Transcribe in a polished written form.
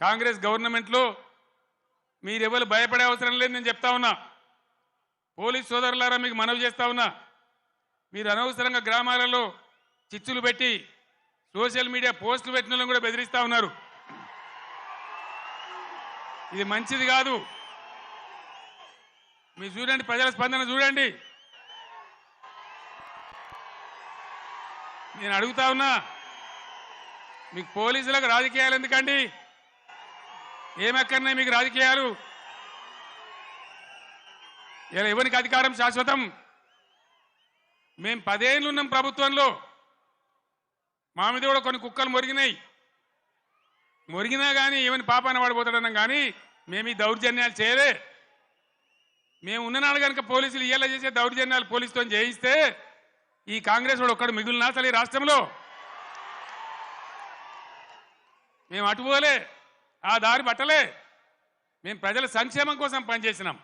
కాంగ్రెస్ గవర్నమెంట్లో మీరెవరు భయపడే అవసరం లేదు నేను చెప్తా ఉన్నా. పోలీస్ సోదరులారా మీకు మనవి చేస్తా ఉన్నా, మీరు అనవసరంగా గ్రామాలలో చిచ్చులు పెట్టి సోషల్ మీడియా పోస్టులు పెట్టిన వాళ్ళని కూడా బెదిరిస్తా ఉన్నారు. ఇది మంచిది కాదు. మీరు చూడండి, ప్రజల స్పందన చూడండి. నేను అడుగుతా ఉన్నా, మీకు పోలీసులకు రాజకీయాలు ఎందుకండి? ఏమక్కర్నే మీకు రాజకీయాలు? ఇలా ఎవరికి అధికారం శాశ్వతం? మేము 10 ఏళ్ళు ఉన్నాం ప్రభుత్వంలో. మా మీద కూడా కొన్ని కుక్కలు మొరిగినా కానీ ఏమని పాపాన పడిపోతాడన్నాం, కానీ మేము ఈ దౌర్జన్యాలు చేయలే. మేము ఉన్ననాడు కనుక పోలీసులు ఇయ్యాల చేసే దౌర్జన్యాలు పోలీసుతో చేయిస్తే ఈ కాంగ్రెస్ వాడు ఒక్కడు మిగులునా అసలు ఈ రాష్ట్రంలో? మేము అటుపోలే, ఆ దారి పట్టలే. మేము ప్రజల సంక్షేమం కోసం పనిచేసినాం.